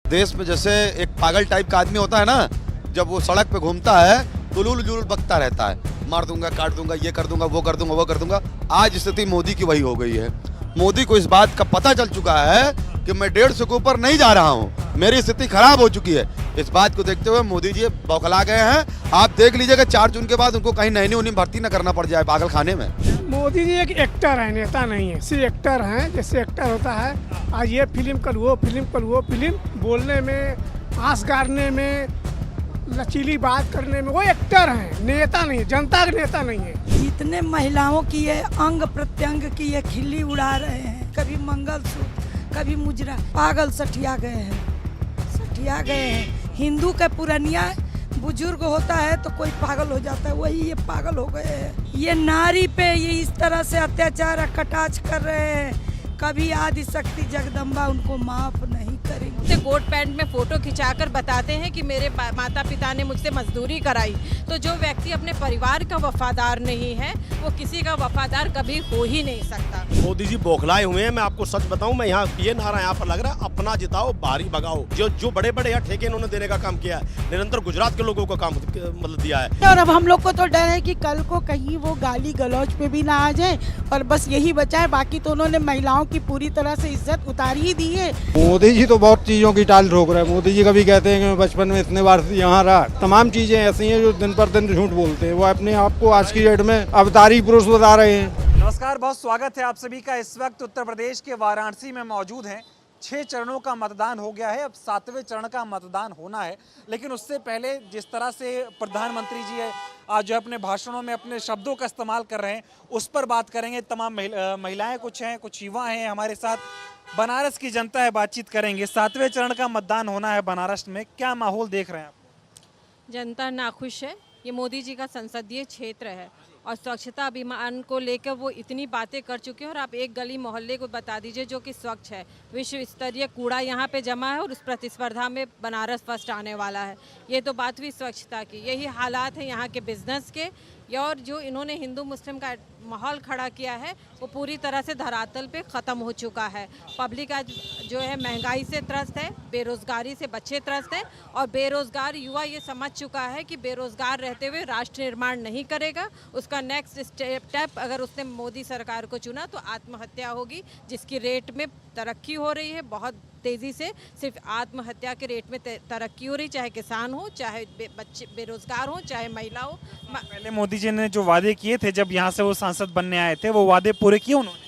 देश में जैसे एक पागल टाइप का आदमी होता है ना, जब वो सड़क पे घूमता है तो लूल जुलूल बकता रहता है, मार दूंगा, काट दूंगा, ये कर दूंगा, वो कर दूंगा, वो कर दूंगा। आज स्थिति मोदी की वही हो गई है। मोदी को इस बात का पता चल चुका है कि मैं 150 के ऊपर नहीं जा रहा हूँ, मेरी स्थिति खराब हो चुकी है। इस बात को देखते हुए मोदी जी बौखला गए हैं। आप देख लीजिएगा 4 जून के बाद उनको कहीं नई उन्हीं भर्ती न करना पड़ जाए पागल खाने में। मोदी जी एक एक्टर है, नेता नहीं है। सिर्फ एक्टर हैं, जैसे एक्टर होता है, आज ये फिल्म, कल वो फिल्म, कल वो फिल्म, बोलने में, आंस गाड़ने में, लचीली बात करने में वो एक्टर हैं, नेता नहीं है, जनता का नेता नहीं है। जितने महिलाओं की ये अंग प्रत्यंग की ये खिल्ली उड़ा रहे हैं, कभी मंगलसूत्र, कभी मुजरा, पागल सठिया गए हैं, सठिया गए हैं। हिंदू का पुरानिया बुजुर्ग होता है तो कोई पागल हो जाता है, वही ये पागल हो गए हैं। ये नारी पे ये इस तरह से अत्याचार कटाक्ष कर रहे हैं, कभी आदि शक्ति जगदम्बा उनको माफ नहीं करेंगे। कोट पैंट में फोटो खिंचाकर बताते हैं कि मेरे माता पिता ने मुझसे मजदूरी कराई। तो जो व्यक्ति अपने परिवार का वफादार नहीं है वो किसी का वफादार कभी हो ही नहीं सकता। मोदी जी बौखलाए हुए हैं। मैं आपको सच बताऊं, मैं यहाँ ये नारा यहाँ पर लग रहा है, अपना जिताओ बाहरी भगाओ। जो बड़े बड़े यहाँ ठेके इन्होंने देने का काम किया है, निरंतर गुजरात के लोगों को काम मतलब दिया है। और अब हम लोग को तो डर है कि कल को कहीं वो गाली गलौज पे भी ना आ जाए और बस यही बचा है। बाकी तो उन्होंने महिलाओं की पूरी तरह से इज्जत उतार ही दी है। मोदी जी तो बहुत चीजों की टाल ठोक रहे हैं। मोदी जी कभी कहते हैं कि मैं बचपन में इतने बार यहाँ रहा। तमाम चीजें ऐसी हैं जो दिन पर दिन झूठ बोलते हैं। वो अपने आप को आज की डेट में अवतारी पुरुष बता रहे हैं। नमस्कार, बहुत स्वागत है आप सभी का। इस वक्त उत्तर प्रदेश के वाराणसी में मौजूद हैं। 6 चरणों का मतदान हो गया है, अब 7वें चरण का मतदान होना है। लेकिन उससे पहले जिस तरह से प्रधानमंत्री जी आज जो अपने भाषणों में अपने शब्दों का इस्तेमाल कर रहे हैं, उस पर बात करेंगे। तमाम महिलाएं कुछ हैं, कुछ युवा हैं हमारे साथ। बनारस की जनता है, बातचीत करेंगे। 7वें चरण का मतदान होना है बनारस में, क्या माहौल देख रहे हैं आप? जनता नाखुश है। ये मोदी जी का संसदीय क्षेत्र है और स्वच्छता अभियान को लेकर वो इतनी बातें कर चुके हैं। और आप एक गली मोहल्ले को बता दीजिए जो कि स्वच्छ है। विश्व स्तरीय कूड़ा यहाँ पे जमा है और उस प्रतिस्पर्धा में बनारस फर्स्ट आने वाला है। ये तो बात हुई स्वच्छता की। यही हालात हैं यहाँ के बिजनेस के। और जो इन्होंने हिंदू मुस्लिम का माहौल खड़ा किया है वो पूरी तरह से धरातल पे ख़त्म हो चुका है। पब्लिक आज जो है महंगाई से त्रस्त है, बेरोज़गारी से बच्चे त्रस्त हैं और बेरोज़गार युवा ये समझ चुका है कि बेरोज़गार रहते हुए राष्ट्र निर्माण नहीं करेगा। उसका नेक्स्ट स्टेप अगर उसने मोदी सरकार को चुना तो आत्महत्या होगी, जिसकी रेट में तरक्की हो रही है बहुत तेज़ी से। सिर्फ आत्महत्या के रेट में तरक्की हो रही, चाहे किसान हो, चाहे बच्चे बेरोज़गार हो, चाहे महिला हो। पहले मोदी जी ने जो वादे किए थे जब यहाँ से वो सांसद बनने आए थे, वो वादे पूरे किए उन्होंने?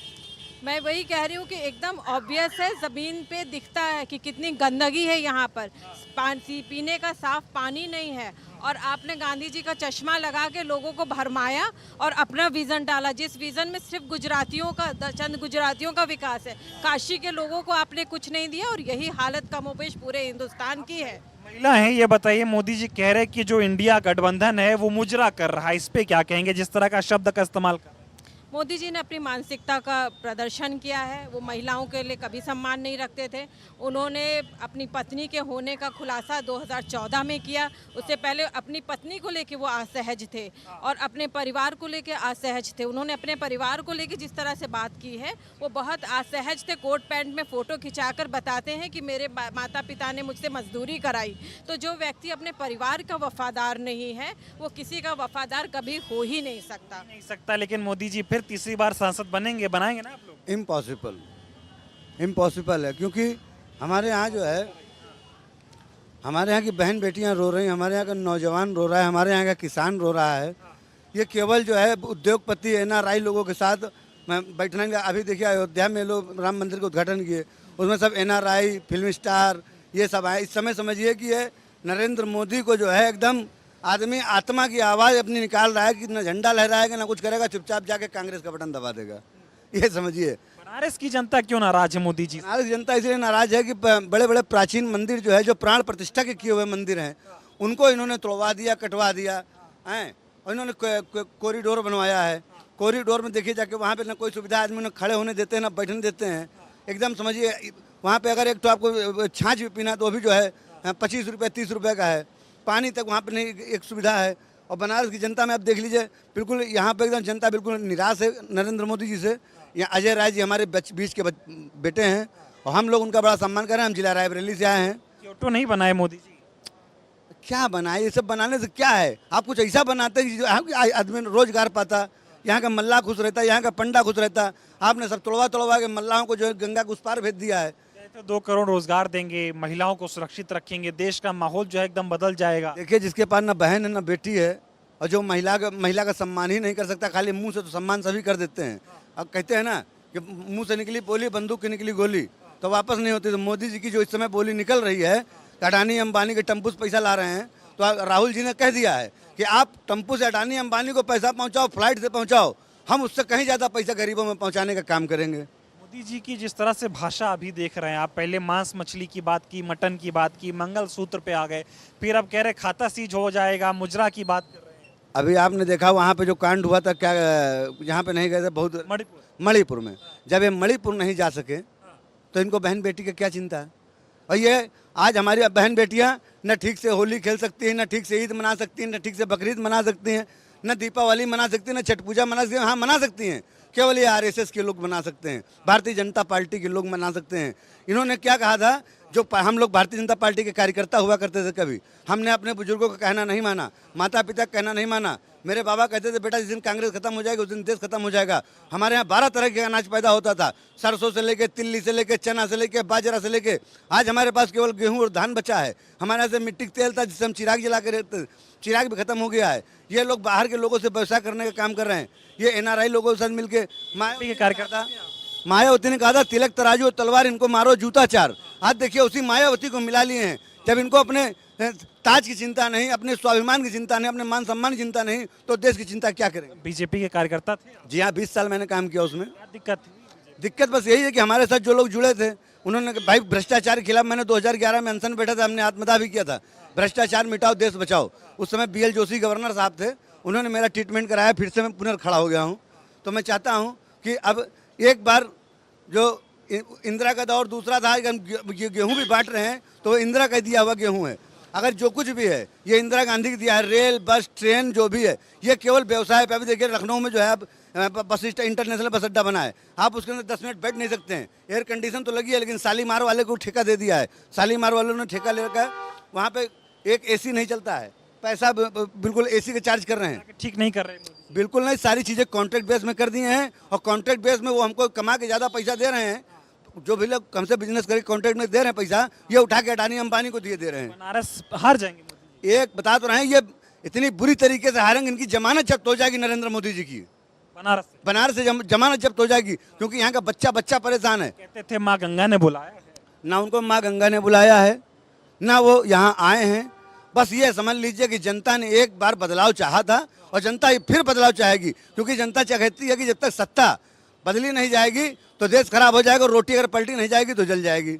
मैं वही कह रही हूँ कि एकदम ऑब्वियस है, ज़मीन पे दिखता है कि कितनी गंदगी है यहाँ पर। पीने का साफ पानी नहीं है। और आपने गांधी जी का चश्मा लगा के लोगों को भरमाया और अपना विज़न डाला, जिस विज़न में सिर्फ गुजरातियों का, चंद गुजरातियों का विकास है। काशी के लोगों को आपने कुछ नहीं दिया और यही हालत कमोबेश पूरे हिंदुस्तान की है। महिला है, ये बताइए, मोदी जी कह रहे हैं कि जो इंडिया गठबंधन है वो मुजरा कर रहा है, इस पे क्या कहेंगे? जिस तरह का शब्द का इस्तेमाल कर मोदी जी ने अपनी मानसिकता का प्रदर्शन किया है। वो महिलाओं के लिए कभी सम्मान नहीं रखते थे। उन्होंने अपनी पत्नी के होने का खुलासा 2014 में किया। उससे पहले अपनी पत्नी को लेके वो असहज थे और अपने परिवार को लेके असहज थे। उन्होंने अपने परिवार को लेके जिस तरह से बात की है वो बहुत असहज थे। कोट पैंट में फ़ोटो खिंचाकर बताते हैं कि मेरे माता पिता ने मुझसे मजदूरी कराई। तो जो व्यक्ति अपने परिवार का वफादार नहीं है वो किसी का वफादार कभी हो ही नहीं सकता। लेकिन मोदी जी फिर तीसरी बार सांसद बनाएंगे ना आप लोग? इम्पॉसिबल है, क्योंकि हमारे यहाँ जो है, हमारे यहाँ की बहन बेटियाँ रो रही हैं, हमारे यहाँ का नौजवान रो रहा है, हमारे यहाँ का किसान रो रहा है। ये केवल जो है उद्योगपति NRI लोगों के साथ बैठने का। अभी देखिए अयोध्या में लोग राम मंदिर का उद्घाटन किए, उसमें सब NRI, फिल्म स्टार, ये सब आए। इस समय समझिए कि ये नरेंद्र मोदी को जो है एकदम आदमी आत्मा की आवाज़ अपनी निकाल रहा है कि ना झंडा लहराएगा ना कुछ करेगा, चुपचाप जाके कांग्रेस का बटन दबा देगा। ये समझिए। बनारस की जनता क्यों नाराज है मोदी जी? बनारस की जनता इसलिए नाराज है कि बड़े बड़े प्राचीन मंदिर जो है, जो प्राण प्रतिष्ठा के किए हुए मंदिर हैं, उनको इन्होंने तोड़वा दिया, कटवा दिया है। और इन्होंने कॉरिडोर बनवाया है। कॉरिडोर में देखिए जाके वहाँ पे ना कोई सुविधा आदमी ने खड़े होने देते हैं ना बैठने देते हैं। एकदम समझिए वहाँ पे अगर एक तो आपको छाछ भी पीना तो वो भी जो है 25 रुपये 30 रुपये का है। पानी तक वहाँ पर नहीं एक सुविधा है। और बनारस की जनता में आप देख लीजिए, बिल्कुल यहाँ पे एकदम जनता बिल्कुल निराश है नरेंद्र मोदी जी से। यहाँ अजय राय जी हमारे बीच के बेटे हैं और हम लोग उनका बड़ा सम्मान कर रहे हैं। हम जिला रायबरेली से आए हैं। फोटो नहीं बनाए मोदी जी? क्या बनाए, ये सब बनाने से क्या है? आप कुछ ऐसा बनाते हैं कि यहाँ के आदमी रोजगार पाता, यहाँ का मल्लाह खुश रहता, यहाँ का पंडा खुश रहता। आपने सब तोड़वा के मल्लाहों को जो है गंगा के उस पार भेज दिया है। तो 2 करोड़ रोजगार देंगे, महिलाओं को सुरक्षित रखेंगे, देश का माहौल जो है एकदम बदल जाएगा। देखिए, जिसके पास ना बहन है ना बेटी है, और जो महिला का सम्मान ही नहीं कर सकता, खाली मुंह से तो सम्मान सभी कर देते हैं। अब कहते हैं ना कि मुंह से निकली बोली, बंदूक की निकली गोली, तो वापस नहीं होती। तो मोदी जी की जो इस समय बोली निकल रही है, अडानी अंबानी के टम्पू से पैसा ला रहे हैं, तो राहुल जी ने कह दिया है कि आप टम्पू से अडानी अंबानी को पैसा पहुंचाओ, फ्लाइट से पहुंचाओ, हम उससे कहीं ज़्यादा पैसा गरीबों में पहुंचाने का काम करेंगे। मोदी जी की जिस तरह से भाषा अभी देख रहे हैं आप, पहले मांस मछली की बात की, मटन की बात की, मंगलसूत्र पे आ गए, फिर अब कह रहे खाता सीज हो जाएगा, मुजरा की बात कर रहे हैं। अभी आपने देखा वहाँ पे जो कांड हुआ था, क्या यहाँ पे नहीं गए थे, बहुत मणिपुर में। जब ये मणिपुर नहीं जा सके तो इनको बहन बेटी की क्या चिंता है? और ये आज हमारी बहन बेटियां न ठीक से होली खेल सकती हैं, न ठीक से ईद मना सकती हैं, न ठीक से बकरीद मना सकती हैं, न दीपावली मना सकती हैं, न छठ पूजा मना सकती हैं। हाँ, मना सकती हैं, केवल ये आरएसएस के लोग मना सकते हैं, भारतीय जनता पार्टी के लोग मना सकते हैं। इन्होंने क्या कहा था, जो हम लोग भारतीय जनता पार्टी के कार्यकर्ता हुआ करते थे, कभी हमने अपने बुजुर्गों का कहना नहीं माना, माता पिता का कहना नहीं माना। मेरे बाबा कहते थे, बेटा जिस दिन कांग्रेस खत्म हो जाएगी उस दिन देश खत्म हो जाएगा। हमारे यहाँ 12 तरह के अनाज पैदा होता था, सरसों से लेके, तिल्ली से लेके, चना से लेके, बाजरा से लेके। आज हमारे पास केवल गेहूँ और धान बचा है। हमारे यहाँ से मिट्टी का तेल था जिससे हम चिराग जला के रहते, चिराग भी खत्म हो गया है। ये लोग बाहर के लोगों से व्यवसाय करने का काम कर रहे हैं। ये एनआरआई लोगों के साथ मिलकर मायावती ने कहा था, तिलक तराजू और तलवार इनको मारो जूता चार। आज देखिए उसी मायावती को मिला लिए हैं। जब इनको अपने ताज की चिंता नहीं, अपने स्वाभिमान की चिंता नहीं, अपने मान सम्मान की चिंता नहीं, तो देश की चिंता क्या करेंगे? बीजेपी के कार्यकर्ता थे? जी हाँ, 20 साल मैंने काम किया उसमें। क्या दिक्कत थी? दिक्कत बस यही है कि हमारे साथ जो लोग जुड़े थे, उन्होंने भाई भ्रष्टाचार के खिलाफ, मैंने 2011 में अनशन बैठा था, हमने आत्मदाह भी किया था, भ्रष्टाचार मिटाओ देश बचाओ। उस समय BL जोशी गवर्नर साहब थे, उन्होंने मेरा ट्रीटमेंट कराया, फिर से मैं पुनर्खड़ा हो गया हूँ। तो मैं चाहता हूँ कि अब एक बार जो इंदिरा का दौर दूसरा था, गेहूँ भी बांट रहे हैं तो इंदिरा का दिया हुआ गेहूँ है। अगर जो कुछ भी है ये इंदिरा गांधी की दिया है, रेल बस ट्रेन जो भी है, ये केवल व्यवसाय पे। अभी देखिए लखनऊ में जो है अब बस इंटरनेशनल बस अड्डा बना है, आप उसके अंदर 10 मिनट बैठ नहीं सकते हैं। एयर कंडीशन तो लगी है, लेकिन शालीमार वाले को ठेका दे दिया है, शालीमार वालों ने ठेका ले रखा है। वहाँ पे एक AC नहीं चलता है, पैसा बिल्कुल AC के चार्ज कर रहे हैं। ठीक नहीं कर रहे हैं? बिल्कुल नहीं, सारी चीज़ें कॉन्ट्रैक्ट बेस में कर दिए हैं, और कॉन्ट्रैक्ट बेस में वो हमको कमा के ज़्यादा पैसा दे रहे हैं। जो भी लोग हमसे बिजनेस करके कॉन्ट्रैक्ट में दे रहे हैं पैसा, ये उठा के अडानी अंबानी को दे रहे हैं। बनारस हार जाएंगे मोदी? एक बता तो रहे हैं, ये इतनी बुरी तरीके से हारेंगे, इनकी जमानत जब्त हो जाएगी नरेंद्र मोदी जी की। बनारस से जमानत जब्त हो जाएगी, क्योंकि यहाँ का बच्चा परेशान है। कहते थे माँ गंगा ने बुलाया है। ना उनको माँ गंगा ने बुलाया है, ना वो यहाँ आए हैं। बस ये समझ लीजिए कि जनता ने एक बार बदलाव चाहा था, और जनता फिर बदलाव चाहेगी, क्योंकि जनता चाहती है कि जब तक सत्ता बदली नहीं जाएगी तो देश खराब हो जाएगा, और रोटी अगर पलटी नहीं जाएगी तो जल जाएगी।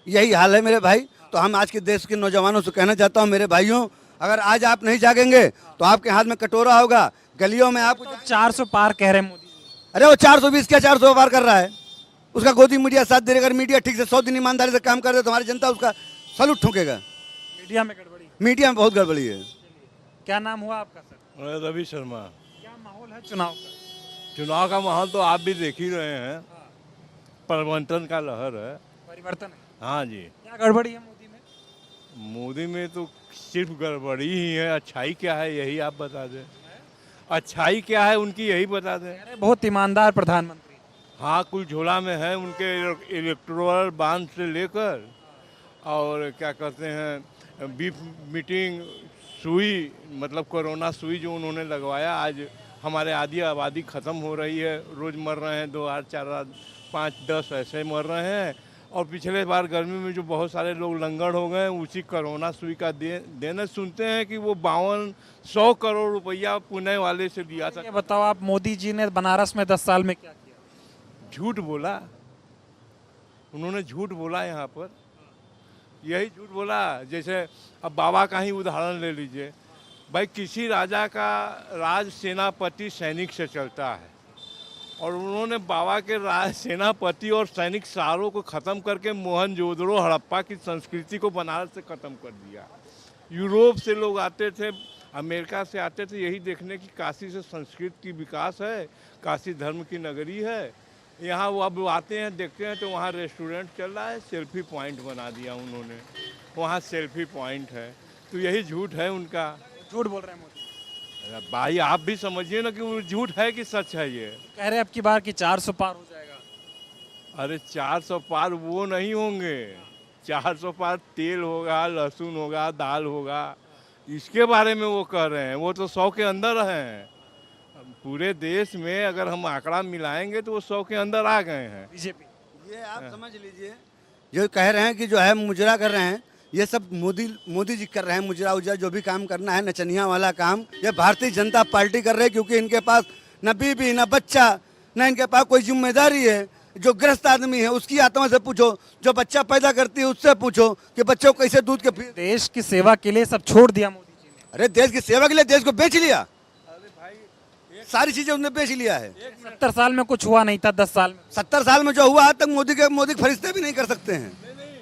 यही हाल है मेरे भाई। तो हम आज के देश के नौजवानों से कहना चाहता हूँ, मेरे भाइयों, अगर आज आप नहीं जागेंगे तो आपके हाथ में कटोरा होगा, गलियों में आपको 400 पार कह रहे हैं मोदी। अरे वो 420 क्या 400 पार कर रहा है, उसका गोदी मीडिया साथ दे। अगर मीडिया ठीक से 100 दिन ईमानदारी से काम कर दे तो हमारी जनता उसका सलूट ठोकेगा। मीडिया में गड़बड़ी? मीडिया में बहुत गड़बड़ी है। क्या नाम हुआ आपका सर? रवि शर्मा। क्या माहौल है चुनाव का? चुनाव का माहौल तो आप भी देख ही रहे हैं, परिवर्तन का लहर है। परिवर्तन है? हाँ जी। क्या गड़बड़ी है मोदी में? मोदी में तो सिर्फ गड़बड़ी ही है, अच्छाई क्या है यही आप बता दें। अच्छाई क्या है उनकी यही बता दें। बहुत ईमानदार प्रधानमंत्री। हाँ, कुल झोला में है उनके, इलेक्टोरल बॉन्ड से लेकर और क्या कहते हैं बीफ मीटिंग, सुई, मतलब कोरोना सुई जो उन्होंने लगवाया। आज हमारे आधी आबादी ख़त्म हो रही है, रोज़ मर रहे हैं, 2 8 4 5 10 ऐसे मर रहे हैं। और पिछले बार गर्मी में जो बहुत सारे लोग लंगड़ हो गए, उसी कोरोना सुई का देने सुनते हैं कि वो 5200 करोड़ रुपया पुणे वाले से दिया था। ये बताओ आप, मोदी जी ने बनारस में 10 साल में क्या किया? झूठ बोला, उन्होंने झूठ बोला यहाँ पर, यही झूठ बोला। जैसे अब बाबा का ही उदाहरण ले लीजिए भाई, किसी राजा का राज सेनापति सैनिक से चलता है, और उन्होंने बाबा के राज सेनापति और सैनिक सारों को ख़त्म करके मोहनजोदड़ो हड़प्पा की संस्कृति को बनारस से ख़त्म कर दिया। यूरोप से लोग आते थे, अमेरिका से आते थे, यही देखने की काशी से संस्कृत की विकास है, काशी धर्म की नगरी है, यहाँ वो अब आते हैं देखते हैं तो वहाँ रेस्टोरेंट चल रहा है, सेल्फी पॉइंट बना दिया उन्होंने, वहाँ सेल्फी पॉइंट है। तो यही झूठ है उनका। झूठ बोल रहे हैं मोदी। अरे भाई आप भी समझिए ना कि वो झूठ है कि सच है ये। कह रहे हैं अब की बार कि 400 पार हो जाएगा। अरे 400 पार वो नहीं होंगे, 400 पार तेल होगा, लहसुन होगा, दाल होगा, इसके बारे में वो कह रहे हैं। वो तो 100 के अंदर हैं। पूरे देश में अगर हम आंकड़ा मिलाएंगे तो वो 100 के अंदर आ गए हैं। बीजेपी ये आप समझ लीजिए, जो कह रहे हैं कि जो है मुजरा कर रहे हैं, ये सब मोदी जी कर रहे हैं। मुजरा उजरा जो भी काम करना है, नचनिया वाला काम, ये भारतीय जनता पार्टी कर रहे हैं। क्योंकि इनके पास न बीबी न बच्चा, न इनके पास कोई जिम्मेदारी है। जो ग्रस्त आदमी है उसकी आत्मा से पूछो, जो बच्चा पैदा करती है उससे पूछो कि बच्चों को कैसे दूध के देश की सेवा के लिए सब छोड़ दिया मोदी जी ने। अरे देश की सेवा के लिए देश को बेच लिया। सारी चीजें उसने बेच लिया है। 70 साल में कुछ हुआ नहीं था, 10 साल में। 70 साल में जो हुआ आज तक मोदी के फरिश्ते भी नहीं कर सकते हैं।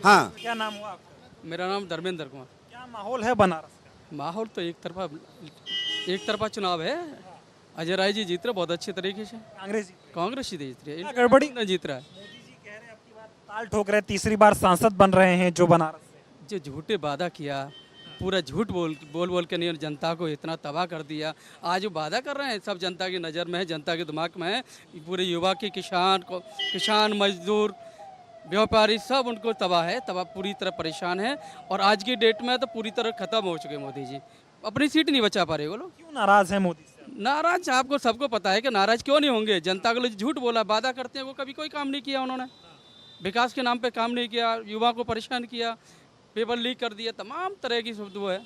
हाँ, क्या नाम हुआ आपका? मेरा नाम धर्मेंद्र कुमार। क्या माहौल है बनारस का? माहौल तो एक तरफा चुनाव है। अजय राय जी जीत रहे बहुत अच्छे तरीके से। कांग्रेस ही जीत रही है, गड़बड़ी नहीं जीत रहा है। मोदी जी कह रहे हैं अब की बार ताल ठोक रहे, तीसरी बार सांसद बन रहे हैं जो बनारस से। जो झूठे वादा किया, पूरा झूठ बोल के नहीं जनता को इतना तबाह कर दिया। आज वो वादा कर रहे हैं, सब जनता की नज़र में है, जनता के दिमाग में है। पूरे युवा के किसान मजदूर व्यापारी सब उनको तबाह पूरी तरह परेशान है। और आज की डेट में तो पूरी तरह खत्म हो चुके मोदी जी, अपनी सीट नहीं बचा पा रहे। बोलो क्यों नाराज है मोदी से? नाराज आपको सबको पता है कि नाराज क्यों नहीं होंगे। जनता के लिए झूठ बोला, वादा करते हैं, वो कभी कोई काम नहीं किया उन्होंने। विकास के नाम पे काम नहीं किया, युवा को परेशान किया, पेपर लीक कर दिया, तमाम तरह की सब वो है।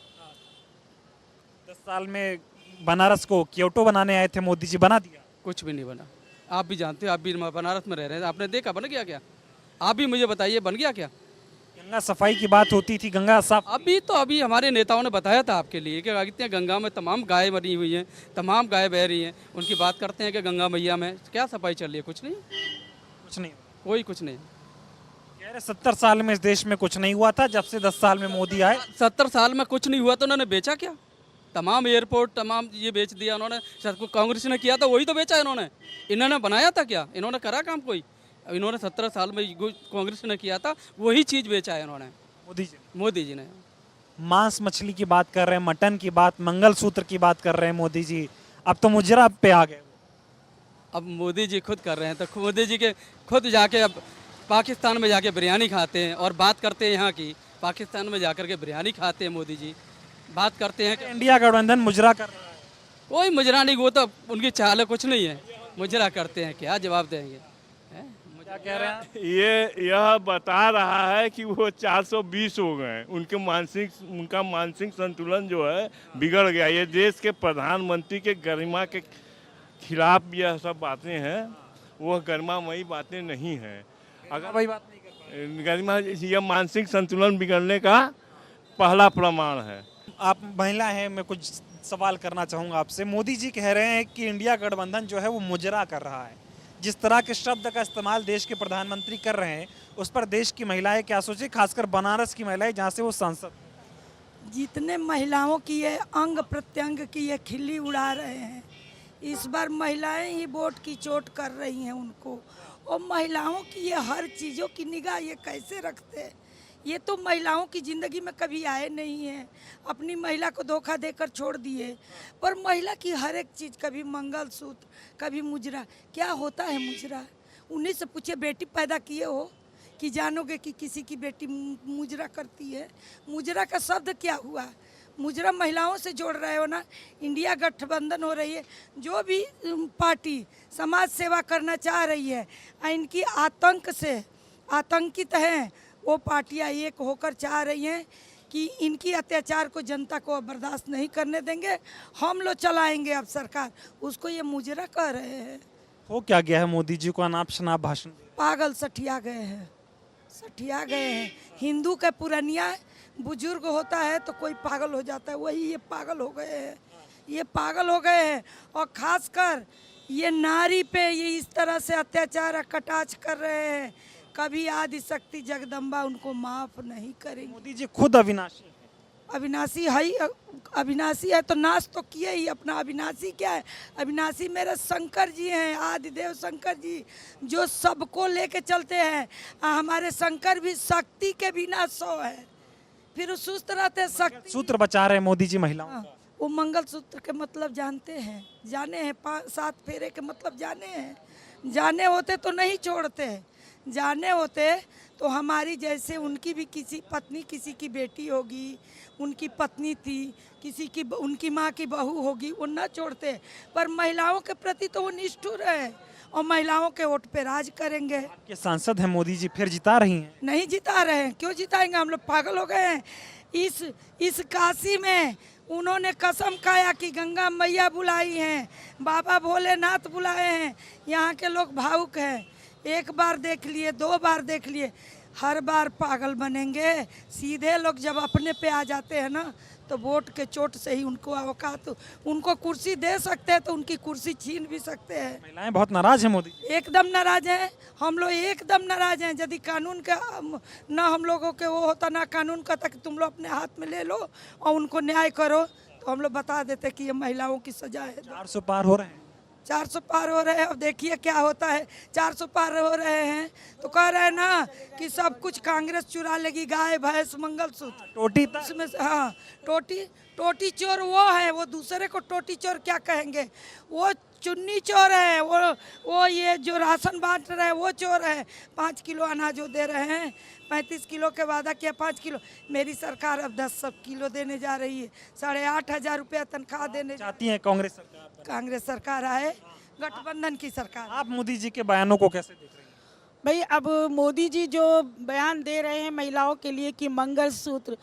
10 साल में बनारस को क्योटो बनाने आए थे मोदी जी, बना दिया? कुछ भी नहीं बना। आप भी जानते हो, आप भी बनारस में रह रहे हैं, आपने देखा बन गया क्या? आप भी मुझे बताइए बन गया क्या? गंगा सफाई की बात होती थी, गंगा साफ। अभी हमारे नेताओं ने बताया था आपके लिए कि कितने गंगा में तमाम गाय मरी हुई हैं, तमाम गाय बह रही हैं। उनकी बात करते हैं कि गंगा मैया में क्या सफाई चल रही है? कुछ नहीं, कुछ नहीं। कह रहे 70 साल में इस देश में कुछ नहीं हुआ था, जब से 10 साल में मोदी आए। 70 साल में कुछ नहीं हुआ तो उन्होंने बेचा क्या? तमाम एयरपोर्ट तमाम ये बेच दिया उन्होंने। कांग्रेस ने किया था वही तो बेचा इन्होंने। इन्होंने बनाया था क्या? इन्होंने करा काम कोई? इन्होंने 17 साल में कांग्रेस ने किया था वही चीज़ बेचा है इन्होंने, मोदी जी ने। मांस मछली की बात कर रहे हैं, मटन की बात, मंगलसूत्र की बात कर रहे हैं मोदी जी। अब तो मुजरा पे आ गए। अब मोदी जी खुद कर रहे हैं, तो मोदी जी के खुद जाके अब पाकिस्तान में जाके बिरयानी खाते हैं और बात करते हैं यहाँ की। पाकिस्तान में जाकर के बिरयानी खाते हैं मोदी जी, बात करते हैं कि इंडिया गठबंधन मुजरा कर रहा है। कोई मुजरा नहीं, वो तो उनकी चाल है, कुछ नहीं है। मुजरा करते हैं, क्या जवाब देंगे? क्या कह रहे हैं? ये यह बता रहा है कि वो 420 हो गए। उनका मानसिक संतुलन जो है बिगड़ गया। ये देश के प्रधानमंत्री के गरिमा के खिलाफ यह सब बातें हैं, वह गरिमामयी बातें नहीं हैं। अगर वही बात नहीं कर गरिमा, यह मानसिक संतुलन बिगड़ने का पहला प्रमाण है। आप महिला हैं, मैं कुछ सवाल करना चाहूँगा आपसे। मोदी जी कह रहे हैं कि इंडिया गठबंधन जो है वो मुजरा कर रहा है। जिस तरह के शब्द का इस्तेमाल देश के प्रधानमंत्री कर रहे हैं, उस पर देश की महिलाएं क्या सोचे, खासकर बनारस की महिलाएं जहाँ से वो सांसद। जितने महिलाओं की ये अंग प्रत्यंग की ये खिल्ली उड़ा रहे हैं, इस बार महिलाएं ही वोट की चोट कर रही हैं उनको। और महिलाओं की ये हर चीज़ों की निगाह ये कैसे रखते हैं? ये तो महिलाओं की ज़िंदगी में कभी आए नहीं हैं, अपनी महिला को धोखा देकर छोड़ दिए। पर महिला की हर एक चीज़, कभी मंगलसूत्र, कभी मुजरा। क्या होता है मुजरा? उन्हीं से पूछे, बेटी पैदा किए हो कि जानोगे कि किसी की बेटी मुजरा करती है? मुजरा का शब्द क्या हुआ? मुजरा महिलाओं से जोड़ रहे हो ना। इंडिया गठबंधन हो रही है, जो भी पार्टी समाज सेवा करना चाह रही है, इनकी आतंक से आतंकित हैं वो पार्टियां एक होकर चाह रही हैं कि इनकी अत्याचार को जनता को बर्दाश्त नहीं करने देंगे, हम लोग चलाएंगे अब सरकार। उसको ये मुजरा कह रहे हैं। हो क्या गया है मोदी जी को अनाप शनाप भाषण? पागल सठिया गए हैं। हिंदू का पुरानिया बुजुर्ग होता है तो कोई पागल हो जाता है, वही ये पागल हो गए हैं। और खासकर ये नारी पे ये इस तरह से अत्याचार कटाक्ष कर रहे हैं, कभी आदि शक्ति जगदम्बा उनको माफ नहीं करेंगी। मोदी जी खुद अविनाशी है। अविनाशी है ही, अविनाशी है तो नाश तो किए ही अपना। अविनाशी क्या है? अविनाशी मेरे शंकर जी हैं, आदिदेव शंकर जी, जो सबको लेके चलते हैं। हमारे शंकर भी शक्ति के बिना 100 है, फिर सुस्त रहते शक्ति। सूत्र बचा रहे हैं मोदी जी महिलाओं हाँ, का। वो मंगल सूत्र के मतलब जानते हैं, जाने हैं 7 फेरे के मतलब जाने हैं। जाने होते तो नहीं छोड़ते, जाने होते तो हमारी जैसे उनकी भी किसी पत्नी, किसी की बेटी होगी, उनकी पत्नी थी, किसी की उनकी माँ की बहू होगी, वो न छोड़ते। पर महिलाओं के प्रति तो वो निष्ठुर है और महिलाओं के वोट पे राज करेंगे। आपके सांसद हैं मोदी जी, फिर जिता रही हैं? नहीं जिता रहे हैं, क्यों जिताएंगे? हम लोग पागल हो गए हैं। इस काशी में उन्होंने कसम खाया कि गंगा मैया बुलाई हैं, बाबा भोलेनाथ बुलाए हैं। यहाँ के लोग भावुक हैं, एक बार देख लिए, 2 बार देख लिए, हर बार पागल बनेंगे। सीधे लोग जब अपने पे आ जाते हैं ना, तो वोट के चोट से ही उनको औकात, उनको कुर्सी दे सकते हैं तो उनकी कुर्सी छीन भी सकते हैं। महिलाएं बहुत नाराज हैं मोदी जी। एकदम नाराज हैं, हम लोग एकदम नाराज हैं। यदि कानून का ना हम लोगों के वो होता, ना कानून का तक तुम लोग अपने हाथ में ले लो और उनको न्याय करो, तो हम लोग बता देते कि ये महिलाओं की सजा है। 400 पार हो रहे हैं। 400 पार हो रहे हैं, अब देखिए क्या होता है। 400 पार हो रहे हैं तो कह रहे हैं ना कि सब कुछ कांग्रेस चुरा लेगी, गाय भैंस मंगलसूत्र टोटी उसमें से। हाँ, टोटी चोर वो है, वो दूसरे को टोटी चोर क्या कहेंगे? वो चुन्नी चोर है, वो ये जो राशन बांट रहे हैं वो चोर है। 5 किलो अनाज जो दे रहे हैं, 35 किलो के वादा किया 5 किलो, मेरी सरकार अब 10 किलो देने जा रही है। 8,500 रुपया तनख्वाह देने चाहती हैं कांग्रेस सरकार? कांग्रेस सरकार आए, गठबंधन की सरकार। आप मोदी जी के बयानों को कैसे देख रही हैं? भाई अब मोदी जी जो बयान दे रहे हैं महिलाओं के लिए कि मंगलसूत्र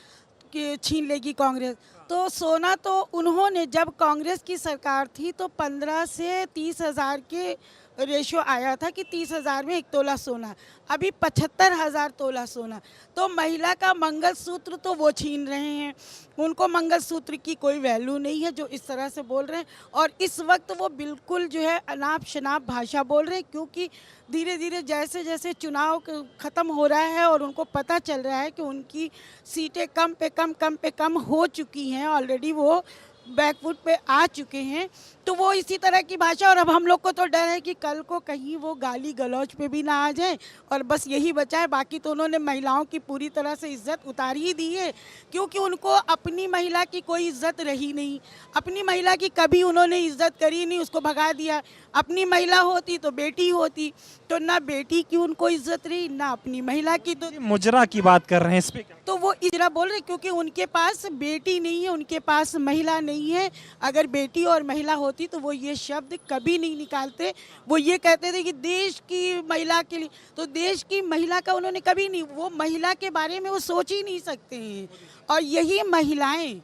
कि छीन लेगी कांग्रेस, तो सोना तो उन्होंने, जब कांग्रेस की सरकार थी तो 15 से 30 हज़ार के रेशो आया था कि 30 हज़ार में 1 तोला सोना, अभी 75,000 तोला सोना। तो महिला का मंगलसूत्र तो वो छीन रहे हैं, उनको मंगलसूत्र की कोई वैल्यू नहीं है जो इस तरह से बोल रहे हैं। और इस वक्त वो बिल्कुल जो है अनाप शनाप भाषा बोल रहे हैं, क्योंकि धीरे धीरे जैसे जैसे चुनाव ख़त्म हो रहा है और उनको पता चल रहा है कि उनकी सीटें कम पे कम हो चुकी हैं, ऑलरेडी वो बैकफुट पे आ चुके हैं, तो वो इसी तरह की भाषा। और अब हम लोग को तो डर है कि कल को कहीं वो गाली गलौज पे भी ना आ जाए और बस यही बचा है। बाकी तो उन्होंने महिलाओं की पूरी तरह से इज्जत उतार ही दी है, क्योंकि उनको अपनी महिला की कोई इज्जत रही नहीं। अपनी महिला की कभी उन्होंने इज्जत करी नहीं, उसको भगा दिया। अपनी महिला होती तो बेटी होती, तो ना बेटी की उनको इज्जत रही, ना अपनी महिला की। तो मुजरा की बात कर रहे हैं, इस पे क्या? तो वो इजरा बोल रहे क्योंकि उनके पास बेटी नहीं है, उनके पास महिला नहीं है। अगर बेटी और महिला होती तो वो ये शब्द कभी नहीं निकालते। वो ये कहते थे कि देश की महिला के लिए, तो देश की महिला का उन्होंने कभी नहीं, वो महिला के बारे में वो सोच ही नहीं सकते हैं। और यही महिलाएं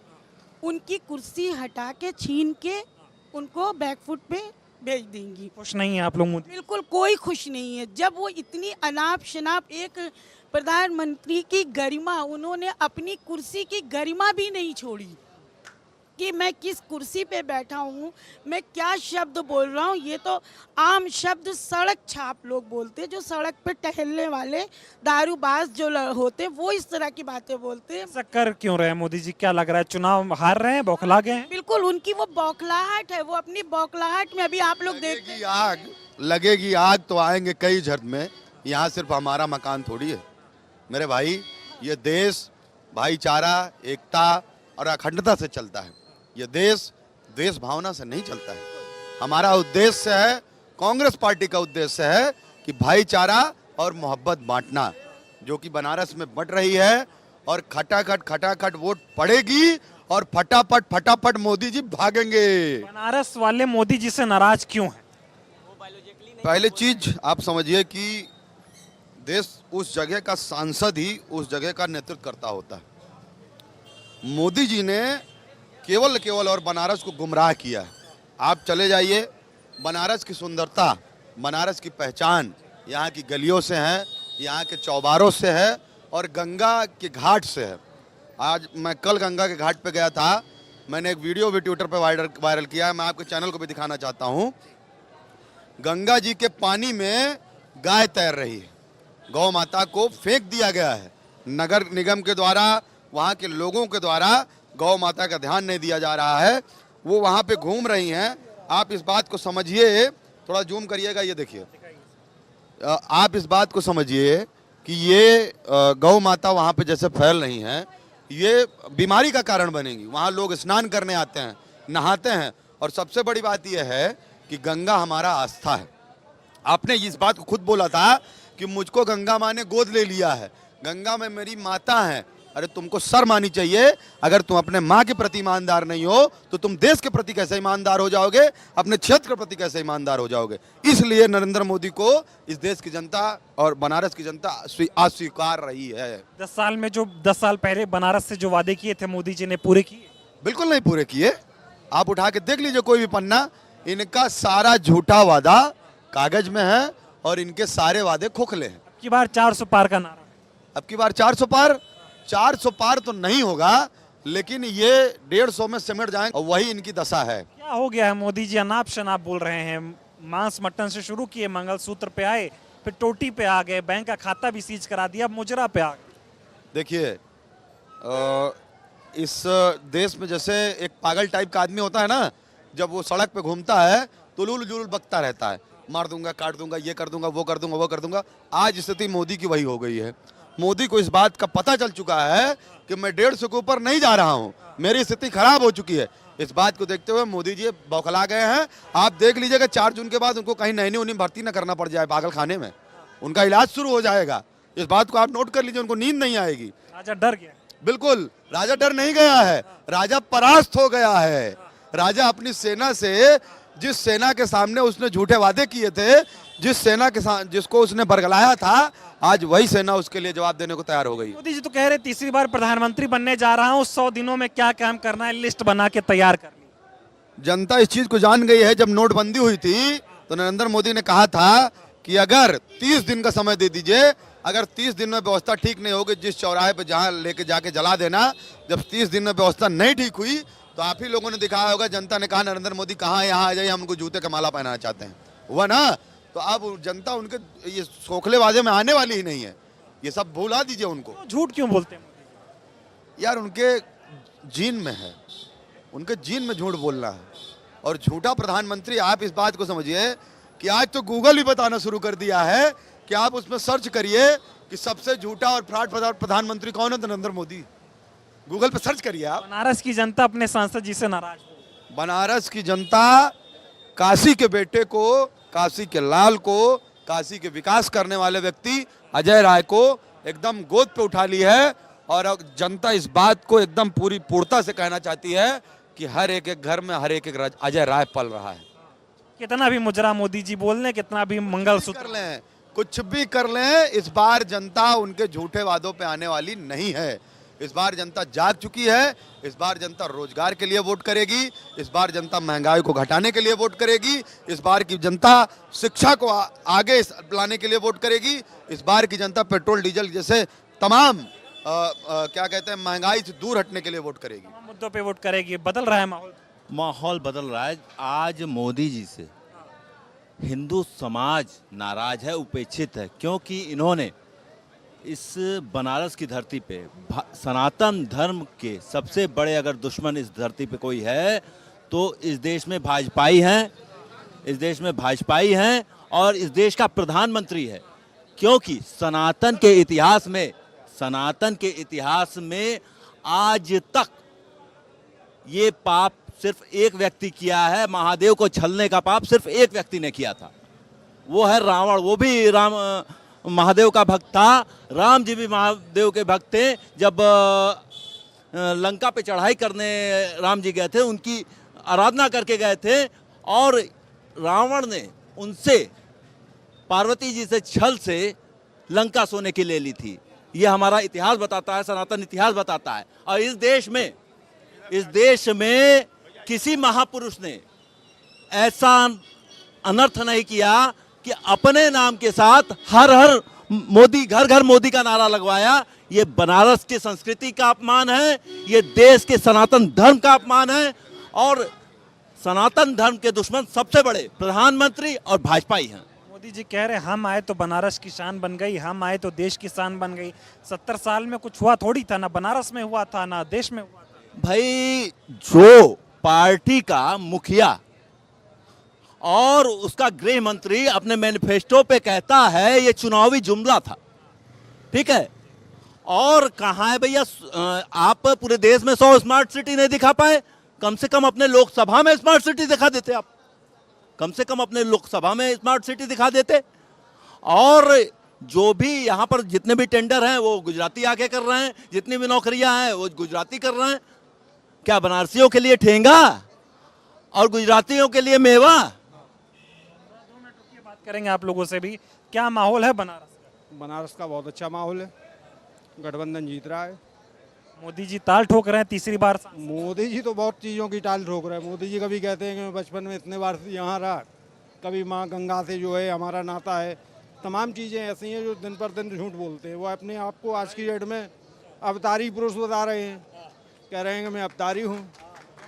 उनकी कुर्सी हटा के, छीन के उनको बैकफुट पे भेज देंगी। खुश नहीं है आप लोग मोदी? बिल्कुल कोई खुश नहीं है। जब वो इतनी अनाप शनाप एक प्रधानमंत्री की गरिमा, उन्होंने अपनी कुर्सी की गरिमा भी नहीं छोड़ी कि मैं किस कुर्सी पे बैठा हूँ, मैं क्या शब्द बोल रहा हूँ। ये तो आम शब्द सड़क छाप लोग बोलते हैं, जो सड़क पे टहलने वाले दारूबाज जो होते हैं, वो इस तरह की बातें बोलते हैं। ऐसा कर क्यों रहे हैं मोदी जी? क्या लग रहा है चुनाव हार रहे हैं, बौखला गए हैं? बिल्कुल उनकी वो बौखलाहट है, वो अपनी बौखलाहट में अभी आप लोग देखते हैं। लगेगी आग तो आएंगे कई झट में। यहाँ सिर्फ हमारा मकान थोड़ी है मेरे भाई, ये देश भाईचारा, एकता और अखंडता से चलता है। ये देश भावना से नहीं चलता है। हमारा उद्देश्य है, कांग्रेस पार्टी का उद्देश्य है कि भाईचारा और मोहब्बत बांटना, जो कि बनारस में बंट रही है। और खटाखट वोट पड़ेगी और फटाफट मोदी जी भागेंगे। बनारस वाले मोदी जी से नाराज क्यों हैं? पहले चीज आप समझिए कि देश उस जगह का सांसद ही उस जगह का नेतृत्व करता होता है। मोदी जी ने केवल और बनारस को गुमराह किया है। आप चले जाइए, बनारस की सुंदरता, बनारस की पहचान यहाँ की गलियों से है, यहाँ के चौबारों से है और गंगा के घाट से है। आज मैं कल गंगा के घाट पे गया था, मैंने एक वीडियो भी ट्विटर पे वायरल किया है, मैं आपके चैनल को भी दिखाना चाहता हूँ। गंगा जी के पानी में गाय तैर रही है, गौ माता को फेंक दिया गया है। नगर निगम के द्वारा, वहाँ के लोगों के द्वारा गौ माता का ध्यान नहीं दिया जा रहा है, वो वहाँ पे घूम रही हैं। आप इस बात को समझिए, थोड़ा जूम करिएगा, ये देखिए, आप इस बात को समझिए कि ये गौ माता वहाँ पे जैसे फैल रही हैं, ये बीमारी का कारण बनेंगी। वहाँ लोग स्नान करने आते हैं, नहाते हैं, और सबसे बड़ी बात यह है कि गंगा हमारा आस्था है। आपने इस बात को खुद बोला था कि मुझको गंगा माँ ने गोद ले लिया है, गंगा में मेरी माता है। अरे तुमको शर्म आनी चाहिए। अगर तुम अपने माँ के प्रति ईमानदार नहीं हो तो तुम देश के प्रति कैसे ईमानदार हो जाओगे, अपने क्षेत्र के प्रति कैसे ईमानदार हो जाओगे। इसलिए नरेंद्र मोदी को इस देश की जनता और बनारस की जनता अस्वीकार रही है। 10 साल में जो 10 साल पहले बनारस से जो वादे किए थे मोदी जी ने पूरे किए? बिल्कुल नहीं पूरे किए। आप उठा के देख लीजिए कोई भी पन्ना, इनका सारा झूठा वादा कागज में है और इनके सारे वादे खोखले हैं। अब की बार 400 पार का नारा। अब की बार 400 पार तो नहीं होगा, लेकिन ये 150 में सिमट जाएंगे, और वही इनकी दशा है। क्या हो गया है मोदी जी? अनाप शनाप बोल रहे हैं। मांस मटन से शुरू किए, मंगलसूत्र पे आए, फिर टोटी पे आ गए, बैंक का खाता भी सीज करा दिया, अब मुजरा पे आ गए। देखिए, इस देश में जैसे एक पागल टाइप का आदमी होता है ना, जब वो सड़क पे घूमता है तो लूल जुलूल बकता रहता है, मार दूंगा, काट दूंगा, ये कर दूंगा, वो कर दूंगा, वो कर दूंगा। आज स्थिति मोदी की वही हो गई है। मोदी को इस बात का पता चल चुका है कि मैं 150 के ऊपर नहीं जा रहा हूं, मेरी स्थिति खराब हो चुकी है। इस बात को देखते हुए मोदी जी बौखला गए हैं। आप देख लीजिएगा 4 जून के बाद उनको कहीं नैनी उन्हीं भर्ती न करना पड़ जाए पागल खाने में, उनका इलाज शुरू हो जाएगा। इस बात को आप नोट कर लीजिए, उनको नींद नहीं आएगी। राजा डर गया। बिल्कुल, राजा डर नहीं गया है, राजा परास्त हो गया है। राजा अपनी सेना से, जिस सेना के सामने उसने झूठे वादे किए थे, जिस सेना के साथ जिसको उसने बरगलाया था, आज वही सेना उसके लिए जवाब देने को तैयार हो गई। मोदी जी तो कह रहे तीसरी बार प्रधानमंत्री बनने जा रहा हूं, 100 दिनों में क्या काम करना है लिस्ट बना के तैयार कर ली। जनता इस चीज को जान गई है। जब नोटबंदी हुई थी तो नरेंद्र मोदी ने कहा था कि अगर 30 दिन का समय दे दीजिए, अगर 30 दिन में व्यवस्था ठीक नहीं होगी, जिस चौराहे पे जहां लेके जाके जला देना। जब 30 दिन में व्यवस्था नहीं ठीक हुई तो आप ही लोगों ने दिखाया होगा, जनता ने कहा नरेंद्र मोदी कहाँ है, यहाँ आ जाइए, हम उनको जूते का माला पहनाना चाहते हैं, हुआ ना। तो अब जनता उनके ये खोखले वादे में आने वाली ही नहीं है, ये सब भुला दीजिए उनको। तो झूठ क्यों बोलते हैं यार, उनके जीन में है, उनके जीन में झूठ बोलना है। और झूठा प्रधानमंत्री, आप इस बात को समझिए कि आज तो गूगल भी बताना शुरू कर दिया है कि आप उसमें सर्च करिए कि सबसे झूठा और फ्रॉड प्रधानमंत्री कौन है, तो नरेंद्र मोदी। गूगल पे सर्च करिए आप। बनारस की जनता अपने सांसद जी से नाराज है। बनारस की जनता काशी के बेटे को, काशी के लाल को, काशी के विकास करने वाले व्यक्ति अजय राय को एकदम गोद पे उठा ली है। और जनता इस बात को एकदम पूरी पूर्णता से कहना चाहती है कि हर एक घर में हर एक अजय राय पल रहा है। कितना भी मुजरा मोदी जी बोल लें, कितना भी मंगलसूत्र कर लें, कुछ भी कर लें, इस बार जनता उनके झूठे वादों पे आने वाली नहीं है। इस बार जनता जाग चुकी है। इस बार जनता रोजगार के लिए वोट करेगी। इस बार जनता महंगाई को घटाने के लिए वोट करेगी। इस बार की जनता शिक्षा को आगे लाने के लिए वोट करेगी। इस बार की जनता पेट्रोल डीजल जैसे तमाम क्या कहते हैं, महंगाई से दूर हटने के लिए वोट करेगी। मुद्दों पे वोट करेगी। बदल रहा है माहौल। माहौल बदल रहा है। आज मोदी जी से हिंदू समाज नाराज है, उपेक्षित है, क्योंकि इन्होंने इस बनारस की धरती पे सनातन धर्म के सबसे बड़े अगर दुश्मन इस धरती पे कोई है तो इस देश में भाजपाई हैं, इस देश में भाजपाई हैं और इस देश का प्रधानमंत्री है। क्योंकि सनातन के इतिहास में आज तक ये पाप सिर्फ एक व्यक्ति किया है, महादेव को छलने का पाप सिर्फ एक व्यक्ति ने किया था, वो है रावण। वो भी महादेव का भक्त था। राम जी भी महादेव के भक्त थे। जब लंका पे चढ़ाई करने राम जी गए थे, उनकी आराधना करके गए थे और रावण ने उनसे, पार्वती जी से छल से लंका सोने की ले ली थी। ये हमारा इतिहास बताता है, सनातन इतिहास बताता है। और इस देश में किसी महापुरुष ने ऐसा अनर्थ नहीं किया कि अपने नाम के साथ हर हर मोदी, घर घर मोदी का नारा लगवाया। ये बनारस की संस्कृति का अपमान है, ये देश के सनातन धर्म का अपमान है। और सनातन धर्म के दुश्मन सबसे बड़े प्रधानमंत्री और भाजपा ही हैं। मोदी जी कह रहे हम आए तो बनारस की शान बन गई, हम आए तो देश की शान बन गई। 70 साल में कुछ हुआ थोड़ी था, ना बनारस में हुआ था ना देश में हुआ था। भाई जो पार्टी का मुखिया और उसका गृह मंत्री अपने मैनिफेस्टो पे कहता है ये चुनावी जुमला था, ठीक है, और कहाँ है भैया आप पूरे देश में 100 स्मार्ट सिटी नहीं दिखा पाए, कम से कम अपने लोकसभा में स्मार्ट सिटी दिखा देते आप, कम से कम अपने लोकसभा में स्मार्ट सिटी दिखा देते। और जो भी यहाँ पर जितने भी टेंडर हैं वो गुजराती आके कर रहे हैं, जितनी भी नौकरियां हैं वो गुजराती कर रहे हैं। क्या बनारसियों के लिए ठेंगा और गुजरातियों के लिए मेवा? बात करेंगे आप लोगों से भी, क्या माहौल है बनारस का? बनारस का बहुत अच्छा माहौल है, गठबंधन जीत रहा है। मोदी जी ताल ठोक रहे हैं तीसरी बार। मोदी जी तो बहुत चीज़ों की टाल ठोक रहे हैं। मोदी जी कभी कहते हैं कि मैं बचपन में इतने बार यहाँ रहा, कभी माँ गंगा से जो है हमारा नाता है, तमाम चीज़ें ऐसी हैं जो दिन पर दिन झूठ बोलते हैं। वो अपने आप को आज की डेट में अवतारी पुरुष बता रहे हैं, कह रहे हैं कि मैं अवतारी हूँ।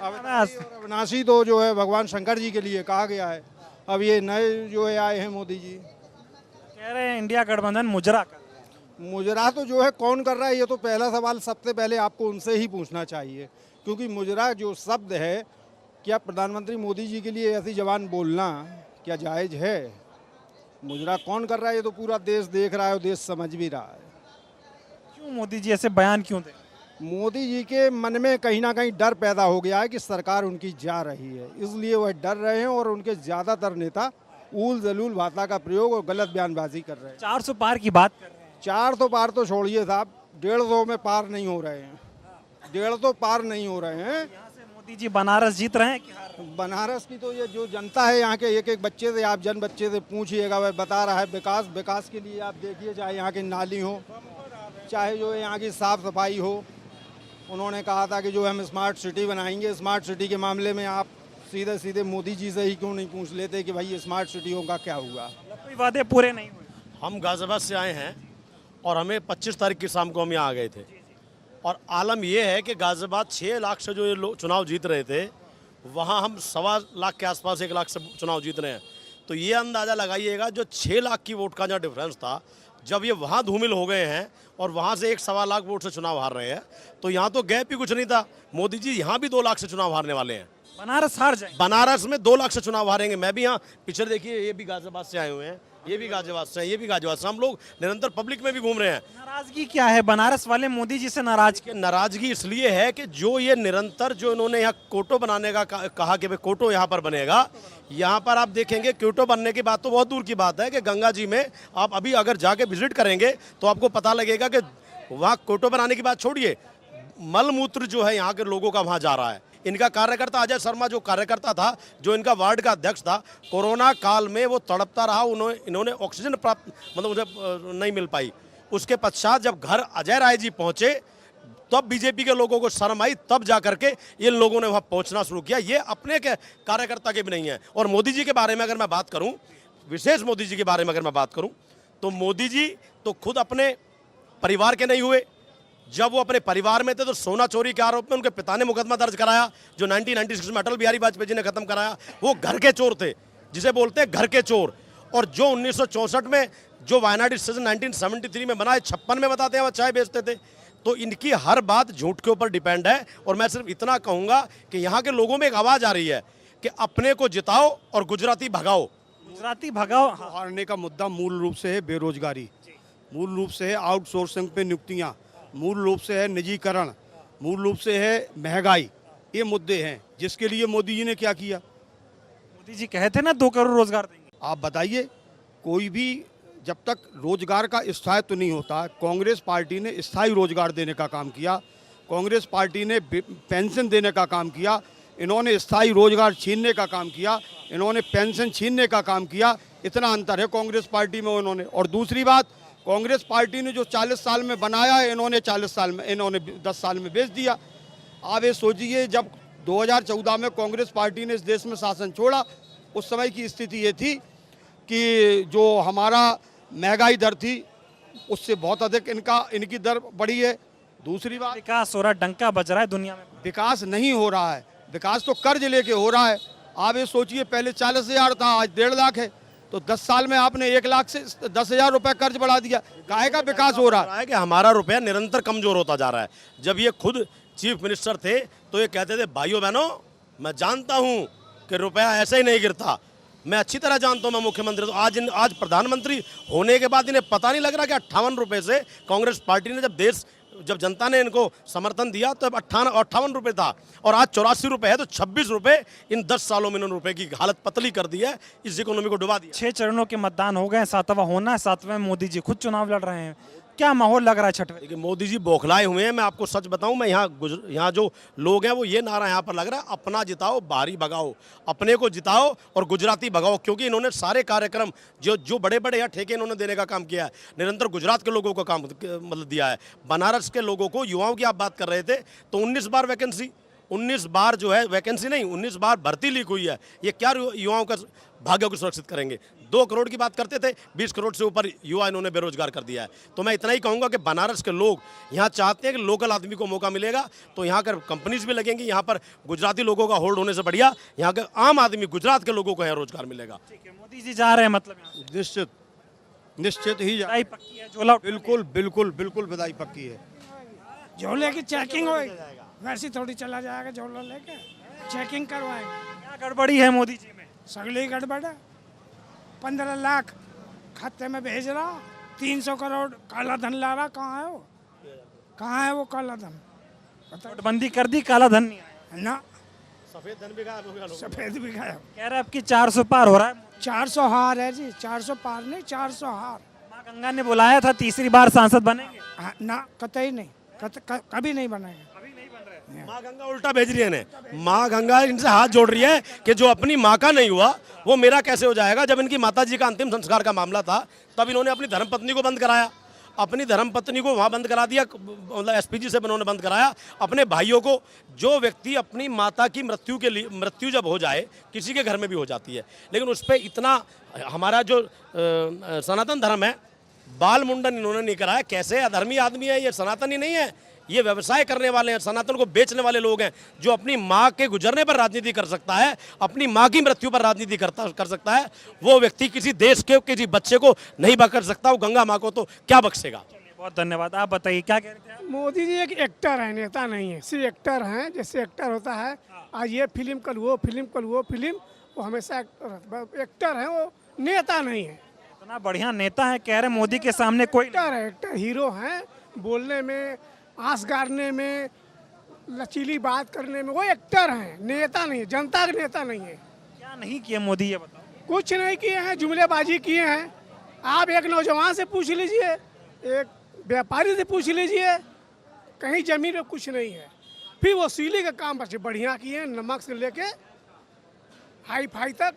अवतारी और अविनाशी तो जो है भगवान शंकर जी के लिए कहा गया है। अब ये नए जो है आए हैं मोदी जी, कह रहे हैं इंडिया गठबंधन मुजरा कर। मुजरा तो जो है कौन कर रहा है, ये तो पहला सवाल सबसे पहले आपको उनसे ही पूछना चाहिए, क्योंकि मुजरा जो शब्द है, क्या प्रधानमंत्री मोदी जी के लिए ऐसी जबान बोलना क्या जायज़ है? मुजरा कौन कर रहा है ये तो पूरा देश देख रहा है और देश समझ भी रहा है। क्यों मोदी जी ऐसे बयान क्यों दे? मोदी जी के मन में कहीं ना कहीं डर पैदा हो गया है कि सरकार उनकी जा रही है, इसलिए वह डर रहे हैं और उनके ज़्यादातर नेता ऊल जलूल भाषा का प्रयोग और गलत बयानबाजी कर रहे हैं। 400 पार की बात कर रहे हैं। 400 पार तो छोड़िए साहब, 150 में पार नहीं हो रहे हैं, 150 पार नहीं हो रहे हैं। यहाँ से मोदी जी बनारस जीत रहे हैं कि हार रहे हैं? बनारस की तो ये जो जनता है यहाँ के एक एक बच्चे से, आप जन बच्चे से पूछिएगा, वह बता रहा है विकास के लिए आप देखिए, चाहे यहाँ की नाली हो, चाहे जो यहाँ की साफ़ सफाई हो। उन्होंने कहा था कि जो हम स्मार्ट सिटी बनाएंगे, स्मार्ट सिटी के मामले में आप सीधे सीधे मोदी जी से ही क्यों नहीं पूछ लेते कि भाई ये स्मार्ट सिटियों का क्या हुआ? कोई वादे पूरे नहीं हुए। हम गाजियाबाद से आए हैं और हमें 25 तारीख की शाम को हम यहाँ आ गए थे, और आलम ये है कि गाजियाबाद 6 लाख से जो ये लोग चुनाव जीत रहे थे, वहाँ हम 1.25 लाख के आसपास 1 लाख से चुनाव जीत रहे हैं। तो ये अंदाज़ा लगाइएगा, जो 6 लाख की वोट का जो डिफरेंस था, जब ये वहाँ धूमिल हो गए हैं और वहाँ से 1.25 लाख वोट से चुनाव हार रहे हैं, तो यहाँ तो गैप ही कुछ नहीं था। मोदी जी यहाँ भी 2 लाख से चुनाव हारने वाले हैं। बनारस हार जाए, बनारस में 2 लाख से चुनाव हारेंगे। मैं भी यहाँ पीछे देखिए, ये भी गाजियाबाद से आए हुए हैं, ये भी गाजियाबाद से, ये भी गाजियाबाद से। हम लोग निरंतर पब्लिक में भी घूम रहे हैं। नाराजगी क्या है बनारस वाले मोदी जी से? नाराजगी इसलिए है कि जो ये निरंतर जो इन्होंने यहाँ कोटो बनाने का कहा कि भाई कोटो यहाँ पर बनेगा, यहाँ पर आप देखेंगे कोटो बनने की बात तो बहुत दूर की बात है कि गंगा जी में आप अभी अगर जाके विजिट करेंगे तो आपको पता लगेगा कि वहाँ कोटो बनाने की बात छोड़िए, मलमूत्र जो है यहाँ के लोगों का वहाँ जा रहा है। इनका कार्यकर्ता अजय शर्मा जो कार्यकर्ता था, जो इनका वार्ड का अध्यक्ष था, कोरोना काल में वो तड़पता रहा, इन्होंने ऑक्सीजन प्राप्त मतलब उसे नहीं मिल पाई। उसके पश्चात जब घर अजय राय जी पहुंचे, तब बीजेपी के लोगों को शर्म आई, तब जा करके इन लोगों ने वहां पहुंचना शुरू किया। ये अपने के कार्यकर्ता के भी नहीं है। और मोदी जी के बारे में अगर मैं बात करूं, विशेष मोदी जी के बारे में अगर मैं बात करूं, तो मोदी जी तो खुद अपने परिवार के नहीं हुए। जब वो अपने परिवार में थे तो सोना चोरी के आरोप में उनके पिता ने मुकदमा दर्ज कराया, जो 1996 में अटल बिहारी वाजपेयी जी ने खत्म कराया। वो घर के चोर थे, जिसे बोलते हैं घर के चोर। और जो 1964 में जो वायनाड स्टेशन 1973 में बना है, 56 में बताते हैं वो चाय बेचते थे। तो इनकी हर बात झूठ के ऊपर डिपेंड है। और मैं सिर्फ इतना कहूँगा कि यहाँ के लोगों में एक आवाज़ आ रही है कि अपने को जिताओ और गुजराती भगाओ। गुजराती भगाओ। हारने का मुद्दा मूल रूप से है बेरोजगारी, मूल रूप से है आउटसोर्सिंग पे नियुक्तियाँ, मूल रूप से है निजीकरण, मूल रूप से है महंगाई। ये मुद्दे हैं जिसके लिए मोदी जी ने क्या किया। मोदी जी कहे थे ना 2 करोड़ रोजगार देंगे। आप बताइए, कोई भी जब तक रोजगार का स्थायित्व नहीं होता, कांग्रेस पार्टी ने स्थायी रोजगार देने का काम किया, कांग्रेस पार्टी ने पेंशन देने का काम किया, इन्होंने स्थायी रोजगार छीनने का काम किया, इन्होंने पेंशन छीनने का काम किया। इतना अंतर है कांग्रेस पार्टी में उन्होंने। और दूसरी बात, कांग्रेस पार्टी ने जो 40 साल में बनाया है, इन्होंने 10 साल में बेच दिया। आप ये सोचिए, जब 2014 में कांग्रेस पार्टी ने इस देश में शासन छोड़ा, उस समय की स्थिति ये थी कि जो हमारा महंगाई दर थी उससे बहुत अधिक इनकी दर बढ़ी है। दूसरी बात, विकास हो रहा है, डंका बज रहा है दुनिया में। विकास नहीं हो रहा है, विकास तो कर्ज लेके हो रहा है। आप ये सोचिए, पहले 40,000 था, आज 1.5 लाख है। तो 10 साल में आपने 1 लाख से 10,000 रुपए कर्ज बढ़ा दिया। काहे का विकास हो रहा है कि हमारा रुपया निरंतर कमजोर होता जा रहा है। जब ये खुद चीफ मिनिस्टर थे तो ये कहते थे भाइयों बहनों मैं जानता हूं कि रुपया ऐसे ही नहीं गिरता, मैं अच्छी तरह जानता हूं मैं मुख्यमंत्री। तो आज प्रधानमंत्री होने के बाद इन्हें पता नहीं लग रहा कि 58 रुपए से कांग्रेस पार्टी ने जब जनता ने इनको समर्थन दिया तो 58 रुपए था और आज 84 रुपए है, तो 26 रुपए इन 10 सालों में इन्होंने रुपए की हालत पतली कर दी है, इस इकोनॉमी को डुबा दिया। 6 चरणों के मतदान हो गए, 7वां होना है, 7वें में मोदी जी खुद चुनाव लड़ रहे हैं। क्या माहौल लग रहा है 6वें? देखिए मोदी जी बौखलाए हुए हैं। मैं आपको सच बताऊं, मैं यहाँ जो लोग हैं वो ये नारा यहाँ पर लग रहा है, अपना जिताओ बाहरी भगाओ, अपने को जिताओ और गुजराती भगाओ। क्योंकि इन्होंने सारे कार्यक्रम जो बड़े बड़े यहाँ ठेके इन्होंने देने का काम किया है, निरंतर गुजरात के लोगों को काम मतलब दिया है। बनारस के लोगों को, युवाओं की आप बात कर रहे थे तो 19 बार वैकेंसी, 19 बार जो है वैकेंसी नहीं 19 बार भर्ती लीक हुई है। ये क्या युवाओं का भाग्य को सुरक्षित करेंगे? 2 करोड़ की बात करते थे, 20 करोड़ से ऊपर युवा इन्होंने बेरोजगार कर दिया है। तो मैं इतना ही कहूँगा कि बनारस के लोग यहाँ चाहते हैं कि लोकल आदमी को मौका मिलेगा तो यहाँ कर कंपनीज भी लगेंगी। यहाँ पर गुजराती लोगों का होल्ड होने से बढ़िया यहाँ के आम आदमी गुजरात के लोगों को यहाँ रोजगार मिलेगा। ठीक है, मोदी जी जा रहे हैं मतलब यहाँ? निश्चित ही बधाई पक्की है, झोला बिल्कुल बिल्कुल बिल्कुल बधाई पक्की है। झोले की चेकिंग होगी, वैसे थोड़ी चला जाएगा झोला लेके, चेकिंग करवाएंगे। क्या गड़बड़ी है मोदी जी में? सगली गड़बड़ है। 15 लाख खाते में भेज रहा, 300 करोड़ काला धन ला रहा। कहाँ है वो? कहाँ है वो काला धन? नोटबंदी कर दी, काला धन नहीं आया ना, सफेद धन भी गायब हो गया। सफेद भी गायब। कह रहे अब की 400 पार हो रहा है। 400 हार है जी, 400 पार नहीं, 400 हार। माँ गंगा ने बुलाया था, तीसरी बार सांसद बनेंगे? हाँ, ना कतई नहीं, कभी नहीं बनेगा। माँ गंगा उल्टा भेज रही है इन्हें। माँ गंगा इनसे हाथ जोड़ रही है कि जो अपनी माँ का नहीं हुआ वो मेरा कैसे हो जाएगा। जब इनकी माता जी का अंतिम संस्कार का मामला था तब इन्होंने अपनी धर्मपत्नी को बंद कराया, अपनी धर्मपत्नी को वहाँ बंद करा दिया, मतलब एसपीजी से उन्होंने बंद कराया। अपने भाइयों को, जो व्यक्ति अपनी माता की मृत्यु जब हो जाए, किसी के घर में भी हो जाती है, लेकिन उस पर इतना हमारा जो सनातन धर्म है बाल मुंडन इन्होंने नहीं कराया। कैसे अधर्मी आदमी है ये, सनातनी नहीं है, ये व्यवसाय करने वाले हैं, सनातन को बेचने वाले लोग हैं। जो अपनी माँ के गुजरने पर राजनीति कर सकता है, अपनी माँ की मृत्यु पर राजनीति कर सकता है, वो व्यक्ति किसी देश के किसी बच्चे को नहीं बख्श सकता। वो गंगा माँ को तो क्या बख्शेगा। बहुत धन्यवाद। आप बताइए क्या कह रहे थे आप? मोदी जी एक एक्टर है, नेता नहीं है। सिर्फ एक्टर हैं, जैसे एक्टर होता है आज ये फिल्म कल वो फिल्म, कल वो फिल्म, वो हमेशा एक्टर है, वो नेता नहीं है। इतना बढ़िया नेता है, कह रहे मोदी के सामने कोई एक्टर है, एक्टर हीरो हैं, बोलने में, आंस गारने में, लचीली बात करने में, वो एक्टर हैं, नेता नहीं है, जनता का नेता नहीं है। क्या नहीं किया मोदी, ये बताओ। कुछ नहीं किए हैं, जुमलेबाजी किए हैं। आप एक नौजवान से पूछ लीजिए, एक व्यापारी से पूछ लीजिए, कहीं जमीन में कुछ नहीं है। फिर वसूली का काम बच्चे बढ़िया किए हैं, नमक से लेके हाई फाई तक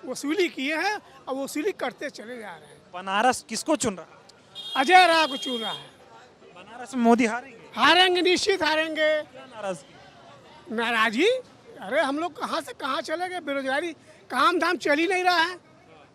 वसूली किए हैं और वसूली करते चले जा रहे हैं। बनारस किसको चुन रहा है? अजय राय को चुन रहा है। बनारस में मोदी हारेंगे? हारेंगे, निश्चित हारेंगे। क्या नाराजगी? नाराजी? अरे हम लोग कहाँ से कहाँ चले गए, बेरोजगारी, काम धाम चल ही नहीं रहा है।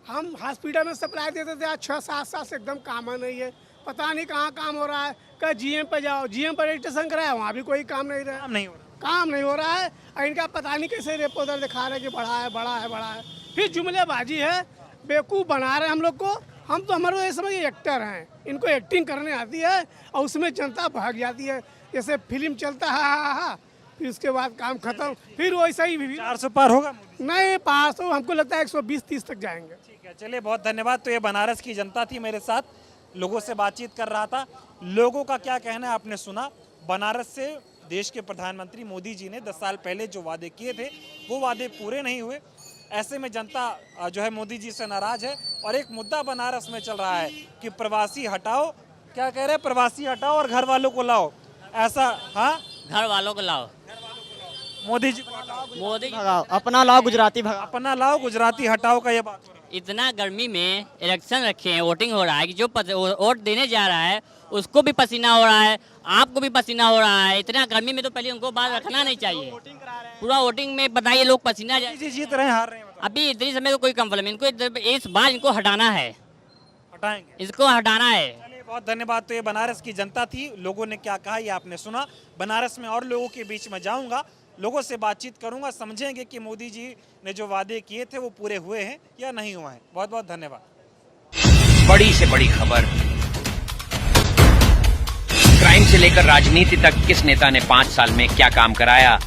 हम हॉस्पिटल में सप्लाई देते थे, आज 6-7 साल से एकदम काम नहीं है, पता नहीं कहाँ काम हो रहा है। कल जीएम पे जाओ, जीएम पर रजिस्ट्रेशन कराया, वहाँ भी कोई काम नहीं रहा, काम नहीं हो रहा। काम नहीं हो रहा है। और इनका पता नहीं कैसे रेपो दर दिखा रहे कि बढ़ा है, बड़ा है, बड़ा है। फिर जुमलेबाजी है, बेवकूफ़ बना रहे हैं हम लोग को। हम तो हमारे ये समझिए एक्टर हैं, इनको एक्टिंग करने आती है और उसमें जनता भाग जाती है। जैसे फिल्म चलता है, हा, फिर उसके बाद काम खत्म, फिर वैसा ही 400 पार होगा मोदी? नहीं, पास तो हमको लगता है 120-130 तक जाएंगे। ठीक है, चलिए बहुत धन्यवाद। तो ये बनारस की जनता थी मेरे साथ, लोगों से बातचीत कर रहा था। लोगों का क्या कहना है आपने सुना। बनारस से देश के प्रधानमंत्री मोदी जी ने 10 साल पहले जो वादे किए थे वो वादे पूरे नहीं हुए। ऐसे में जनता जो है मोदी जी से नाराज है। और एक मुद्दा बनारस में चल रहा है कि प्रवासी हटाओ, क्या कह रहे हैं, प्रवासी हटाओ और घर वालों को लाओ, ऐसा। हाँ, घर वालों को लाओ, मोदी जी को हटाओ, मोदी भगाओ, अपना लाओ गुजराती भगाओ। अपना लाओ गुजराती हटाओ का ये बात हो रही है। इतना गर्मी में इलेक्शन रखे हैं, वोटिंग हो रहा है कि जो वोट देने जा रहा है उसको भी पसीना हो रहा है, आपको भी पसीना हो रहा है। इतना गर्मी में तो पहले उनको बात रखना नहीं चाहिए। पूरा वोटिंग में बताइए, लोग पसीना जीत रहे हैं, हार रहे हैं। अभी इतनी समय तो कोई कंफर्म, इनको इस बार इनको हटाना है, हटाएंगे, इसको हटाना है। चलिए बहुत धन्यवाद। तो ये बनारस की जनता थी, लोगों ने क्या कहा ये आपने सुना। बनारस में और लोगों के बीच में जाऊंगा, लोगों से बातचीत करूंगा, समझेंगे कि मोदी जी ने जो वादे किए थे वो पूरे हुए हैं या नहीं हुए हैं। बहुत बहुत धन्यवाद। बड़ी से बड़ी खबर, क्राइम से से लेकर राजनीति तक किस नेता ने 5 साल में क्या काम कराया।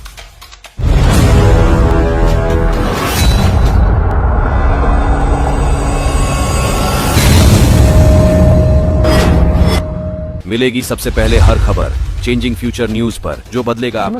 मिलेगी सबसे पहले हर खबर चेंजिंग फ्यूचर न्यूज पर, जो बदलेगा आपका